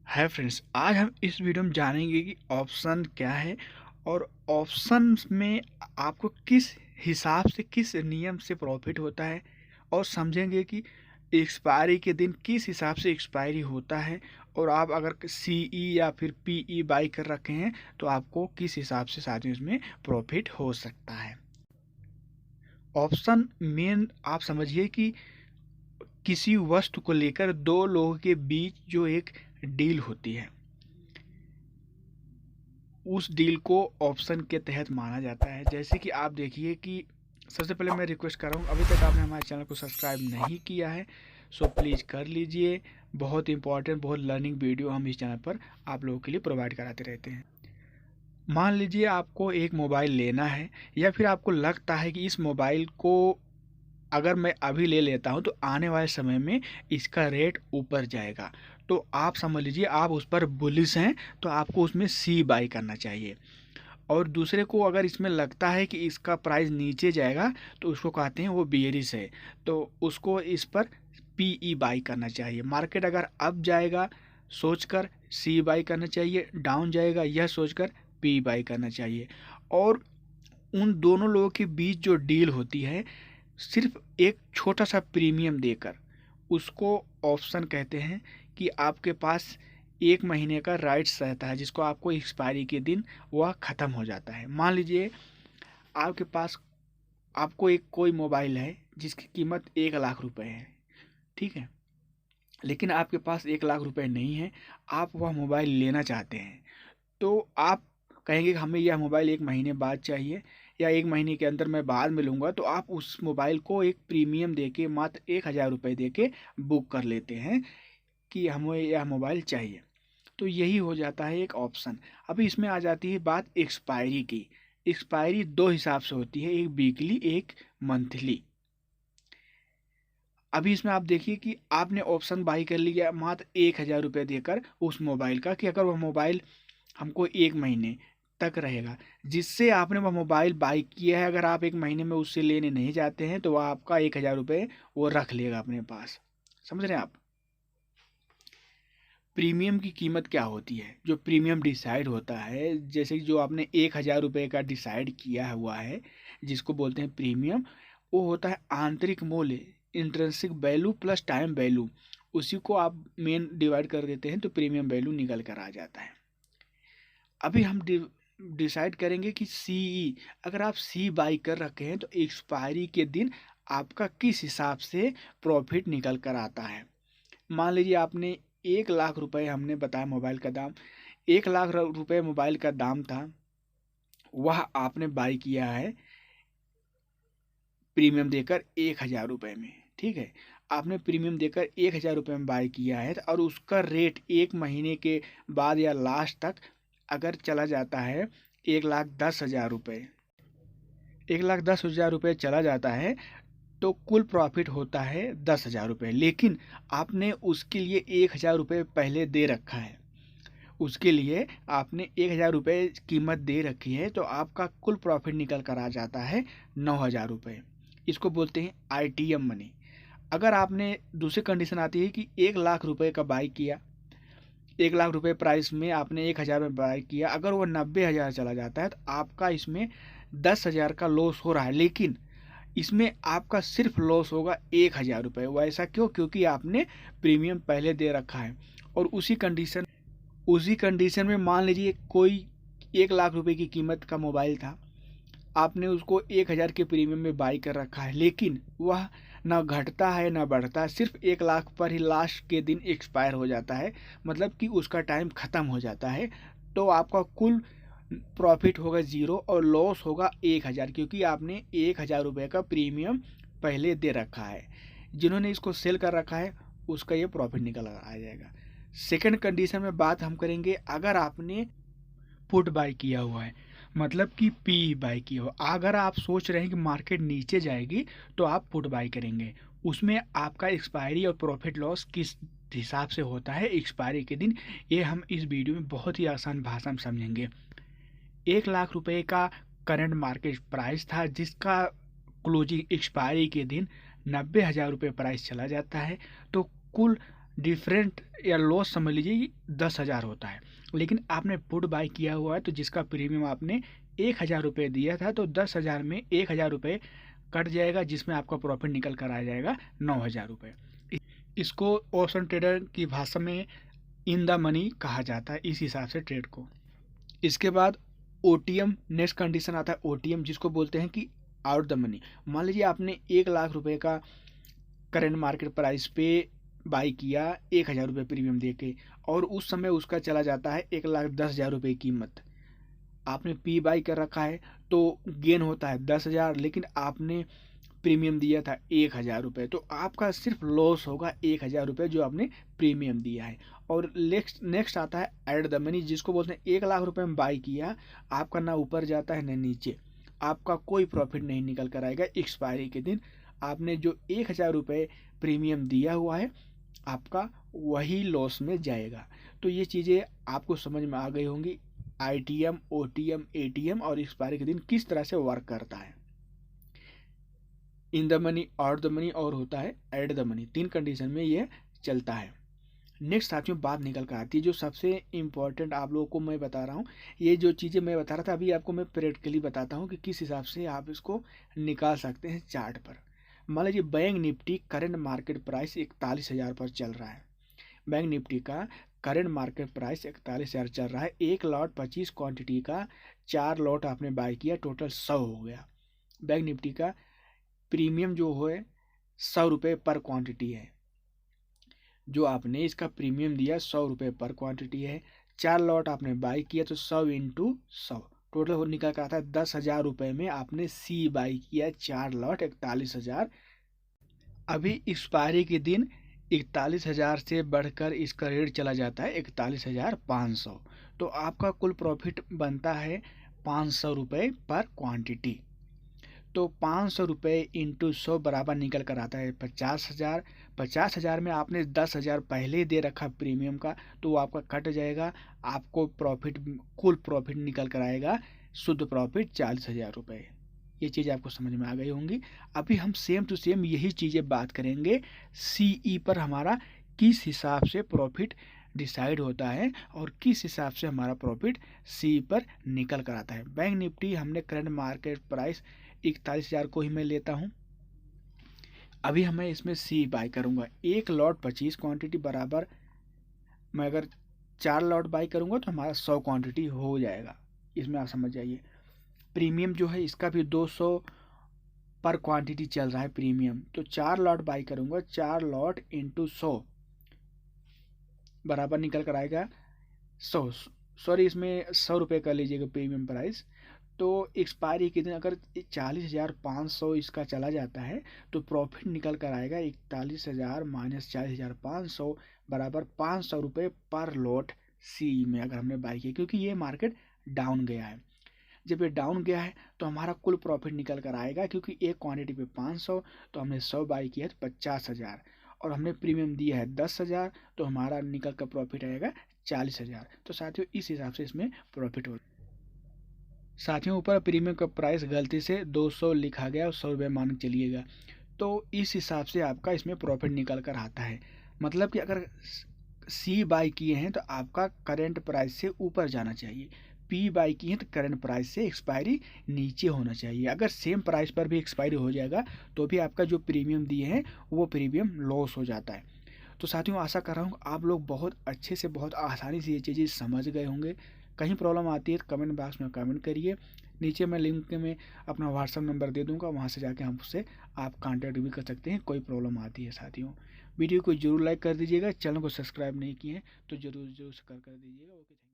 Hi friends, आज हम इस वीडियो में जानेंगे कि ऑप्शन क्या है और ऑप्शन में आपको किस हिसाब से, किस नियम से प्रॉफिट होता है, और समझेंगे कि एक्सपायरी के दिन किस हिसाब से एक्सपायरी होता है। और आप अगर सीई या फिर पीई बाई कर रखे हैं तो आपको किस हिसाब से साथ में प्रॉफिट हो सकता है। ऑप्शन मेन आप समझिए कि किसी वस्तु को लेकर दो लोगों के बीच जो एक डील होती है, उस डील को ऑप्शन के तहत माना जाता है। जैसे कि आप देखिए कि सबसे पहले मैं रिक्वेस्ट कर रहा हूँ, अभी तक आपने हमारे चैनल को सब्सक्राइब नहीं किया है सो प्लीज़ कर लीजिए। बहुत इंपॉर्टेंट, बहुत लर्निंग वीडियो हम इस चैनल पर आप लोगों के लिए प्रोवाइड कराते रहते हैं। मान लीजिए आपको एक मोबाइल लेना है, या फिर आपको लगता है कि इस मोबाइल को अगर मैं अभी ले लेता हूँ तो आने वाले समय में इसका रेट ऊपर जाएगा। तो आप समझ लीजिए आप उस पर बुलिश हैं, तो आपको उसमें सी बाई करना चाहिए। और दूसरे को अगर इसमें लगता है कि इसका प्राइस नीचे जाएगा तो उसको कहते हैं वो बियरिश है, तो उसको इस पर पीई बाई करना चाहिए। मार्केट अगर अप जाएगा सोचकर सी बाई करना चाहिए, डाउन जाएगा यह सोचकर पी बाई करना चाहिए। और उन दोनों लोगों के बीच जो डील होती है, सिर्फ एक छोटा सा प्रीमियम देकर, उसको ऑप्शन कहते हैं। कि आपके पास एक महीने का राइट्स रहता है जिसको आपको एक्सपायरी के दिन वह ख़त्म हो जाता है। मान लीजिए आपके पास, आपको एक कोई मोबाइल है जिसकी कीमत 1 लाख रुपए है, ठीक है, लेकिन आपके पास 1 लाख रुपए नहीं है, आप वह मोबाइल लेना चाहते हैं। तो आप कहेंगे कि हमें यह मोबाइल एक महीने बाद चाहिए या एक महीने के अंदर मैं बाद में लूँगा, तो आप उस मोबाइल को एक प्रीमियम देके मात्र 1,000 रुपये दे के बुक कर लेते हैं कि हमें यह मोबाइल चाहिए। तो यही हो जाता है एक ऑप्शन। अभी इसमें आ जाती है बात एक्सपायरी की। एक्सपायरी दो हिसाब से होती है, एक वीकली एक मंथली। अभी इसमें आप देखिए कि आपने ऑप्शन बाई कर लिया मात्र 1,000 रुपये देकर उस मोबाइल का, कि अगर वह मोबाइल हमको एक महीने तक रहेगा। जिससे आपने वह मोबाइल बाई किया है, अगर आप एक महीने में उससे लेने नहीं जाते हैं तो वह आपका 1,000 रुपये वो रख लेगा अपने पास। समझ रहे हैं आप। प्रीमियम की कीमत क्या होती है? जो प्रीमियम डिसाइड होता है, जैसे कि जो आपने 1,000 रुपये का डिसाइड किया हुआ है जिसको बोलते हैं प्रीमियम, वो होता है आंतरिक मूल्य, intrinsic value plus time value. उसी को आप मेन डिवाइड कर देते हैं तो प्रीमियम वैल्यू निकल कर आ जाता है। अभी हम डिसाइड करेंगे कि सीई, अगर आप सी बाई कर रखे हैं तो एक्सपायरी के दिन आपका किस हिसाब से प्रॉफिट निकल कर आता है। मान लीजिए आपने 1 लाख रुपए, हमने बताया मोबाइल का दाम 1 लाख रुपए मोबाइल का दाम था, वह आपने बाई किया है प्रीमियम देकर 1,000 रुपये में, ठीक है। आपने प्रीमियम देकर 1,000 रुपये में बाई किया है और उसका रेट एक महीने के बाद या लास्ट तक अगर चला जाता है 1,10,000 रुपये, 1,10,000 रुपये चला जाता है, तो कुल प्रॉफिट होता है 10,000 रुपये। लेकिन आपने उसके लिए 1,000 रुपये पहले दे रखा है, उसके लिए आपने 1,000 रुपये कीमत दे रखी है, तो आपका कुल प्रॉफिट निकल कर आ जाता है 9,000 रुपये। इसको बोलते हैं आईटीएम मनी। अगर आपने दूसरी कंडीशन आती है कि 1 लाख रुपये का बाई किया, 1 लाख रुपये प्राइस में आपने 1,000 में बाई किया, अगर वो 90,000 चला जाता है तो आपका इसमें 10,000 का लॉस हो रहा है। लेकिन इसमें आपका सिर्फ लॉस होगा 1,000 रुपये। वैसा क्यों? क्योंकि आपने प्रीमियम पहले दे रखा है। और उसी कंडीशन में मान लीजिए कोई 1 लाख रुपये की कीमत का मोबाइल था, आपने उसको 1,000 के प्रीमियम में बाई कर रखा है, लेकिन वह ना घटता है ना बढ़ता है, सिर्फ 1 लाख पर ही लास्ट के दिन एक्सपायर हो जाता है, मतलब कि उसका टाइम ख़त्म हो जाता है। तो आपका कुल प्रॉफिट होगा 0 और लॉस होगा 1,000, क्योंकि आपने 1,000 रुपये का प्रीमियम पहले दे रखा है। जिन्होंने इसको सेल कर रखा है उसका ये प्रॉफिट निकल आ जाएगा। सेकंड कंडीशन में बात हम करेंगे, अगर आपने पुट बाय किया हुआ है, मतलब कि पी बाय किया हुआ, अगर आप सोच रहे हैं कि मार्केट नीचे जाएगी तो आप पुट बाय करेंगे, उसमें आपका एक्सपायरी और प्रॉफिट लॉस किस हिसाब से होता है एक्सपायरी के दिन, ये हम इस वीडियो में बहुत ही आसान भाषा में समझेंगे। 1 लाख रुपए का करंट मार्केट प्राइस था, जिसका क्लोजिंग एक्सपायरी के दिन 90,000 रुपये प्राइस चला जाता है, तो कुल डिफरेंट या लॉस समझ लीजिए 10,000 होता है, लेकिन आपने पुट बाय किया हुआ है तो जिसका प्रीमियम आपने 1,000 रुपये दिया था, तो 10,000 में 1,000 रुपये कट जाएगा, जिसमें आपका प्रॉफिट निकल कर आ जाएगा 9,000 रुपये। इसको ऑप्शन ट्रेडर की भाषा में इन द मनी कहा जाता है, इस हिसाब से ट्रेड को। इसके बाद ओटीएम नेक्स्ट कंडीशन आता है, ओटीएम जिसको बोलते हैं कि आउट द मनी। मान लीजिए आपने 1,00,000 रुपये का करेंट मार्केट प्राइस पे बाई किया 1,000 रुपये प्रीमियम दे के, और उस समय उसका चला जाता है 1,10,000 रुपये कीमत। आपने पी बाई कर रखा है तो गेन होता है 10,000, लेकिन आपने प्रीमियम दिया था 1,000 रुपये, तो आपका सिर्फ लॉस होगा 1,000 रुपये जो आपने प्रीमियम दिया है। और नेक्स्ट आता है एड द मनी, जिसको बोलते हैं 1,00,000 रुपये में बाई किया, आपका ना ऊपर जाता है ना नीचे, आपका कोई प्रॉफिट नहीं निकल कर आएगा। एक्सपायरी के दिन आपने जो 1,000 रुपये प्रीमियम दिया हुआ है आपका वही लॉस में जाएगा। तो ये चीज़ें आपको समझ में आ गई होंगी, आईटीएम, ओटीएम, एटीएम और एक्सपायरी के दिन किस तरह से वर्क करता है। In the money, out the money और होता है एड द मनी, 3 कंडीशन में ये चलता है। नेक्स्ट साथियों बात निकल कर आती है जो सबसे इम्पोर्टेंट आप लोगों को मैं बता रहा हूँ। ये जो चीज़ें मैं बता रहा था अभी आपको मैं प्रैक्टिकली बताता हूँ कि किस हिसाब से आप इसको निकाल सकते हैं चार्ट पर। मान लीजिए bank Nifty current market price 41,000 पर चल रहा है। बैंक निफ्टी का करंट मार्केट प्राइस 41,000 चल रहा है। 1 लॉट 25 क्वांटिटी का 4 लॉट आपने बाय किया, टोटल 100 हो गया। बैंक निफ्टी का प्रीमियम जो है 100 रुपये पर क्वांटिटी है, जो आपने इसका प्रीमियम दिया 100 रुपये पर क्वांटिटी है। 4 लॉट आपने बाई किया तो 100 इंटू 100 टोटल निकल कर आता है 10,000 रुपये में आपने सी बाई किया 4 लॉट 41,000। अभी एक्सपायरी के दिन 41,000 से बढ़कर इसका रेट चला जाता है 41,500, तो आपका कुल प्रॉफिट बनता है 500 रुपये पर क्वांटिटी। तो 500 रुपये इंटू 100 बराबर निकल कर आता है 50,000। 50,000 में आपने 10,000 पहले दे रखा प्रीमियम का, तो वो आपका कट जाएगा, आपको प्रॉफिट कुल प्रॉफिट निकल कर आएगा शुद्ध प्रॉफिट 40,000 रुपये। ये चीज़ आपको समझ में आ गई होंगी। अभी हम सेम टू सेम यही चीज़ें बात करेंगे सीई पर, हमारा किस हिसाब से प्रॉफिट डिसाइड होता है और किस हिसाब से हमारा प्रॉफिट सी पर निकल कर आता है। बैंक निफ्टी हमने करंट मार्केट प्राइस 41,000 को ही मैं लेता हूँ। अभी हमें इसमें सी बाय करूँगा, 1 लॉट 25 क्वांटिटी बराबर, मैं अगर 4 लॉट बाय करूँगा तो हमारा 100 क्वांटिटी हो जाएगा। इसमें आप समझ जाइए। प्रीमियम जो है इसका भी 200 पर क्वांटिटी चल रहा है प्रीमियम, तो 4 लॉट बाई करूँगा, 4 लॉट इंटू 100 बराबर निकल कर आएगा 100, सॉरी इसमें 100 रुपये कर लीजिएगा प्रीमियम प्राइस। तो एक्सपायरी के दिन अगर 40,500 इसका चला जाता है तो प्रॉफिट निकल कर आएगा 41,000 माइनस 40,500 बराबर 500 रुपये पर लॉट सी में अगर हमने बाई किया, क्योंकि ये मार्केट डाउन गया है। जब ये डाउन गया है तो हमारा कुल प्रॉफिट निकल कर आएगा, क्योंकि एक क्वांटिटी पे 500 तो हमने 100 बाई किया है तो 50,000 और हमने प्रीमियम दिया है 10,000, तो हमारा निकल कर प्रॉफिट आएगा 40,000। तो साथियों इस हिसाब से इसमें प्रॉफिट हो। साथियों ऊपर प्रीमियम का प्राइस गलती से 200 लिखा गया और 100 रुपये मान के चलिएगा, तो इस हिसाब से आपका इसमें प्रॉफिट निकल कर आता है। मतलब कि अगर सी बाई किए हैं तो आपका करेंट प्राइस से ऊपर जाना चाहिए, पी बाई की है तो करंट प्राइस से एक्सपायरी नीचे होना चाहिए। अगर सेम प्राइस पर भी एक्सपायरी हो जाएगा तो भी आपका जो प्रीमियम दिए हैं वो प्रीमियम लॉस हो जाता है। तो साथियों आशा कर रहा हूँ आप लोग बहुत अच्छे से बहुत आसानी से ये चीज़ें समझ गए होंगे। कहीं प्रॉब्लम आती है तो कमेंट बॉक्स में कमेंट करिए, नीचे मैं लिंक में अपना व्हाट्सअप नंबर दे दूँगा, वहाँ से जाके हमसे आप कॉन्टैक्ट भी कर सकते हैं कोई प्रॉब्लम आती है। साथियों वीडियो को जरूर लाइक कर दीजिएगा, चैनल को सब्सक्राइब नहीं किए हैं तो जरूर कर दीजिएगा। ओके।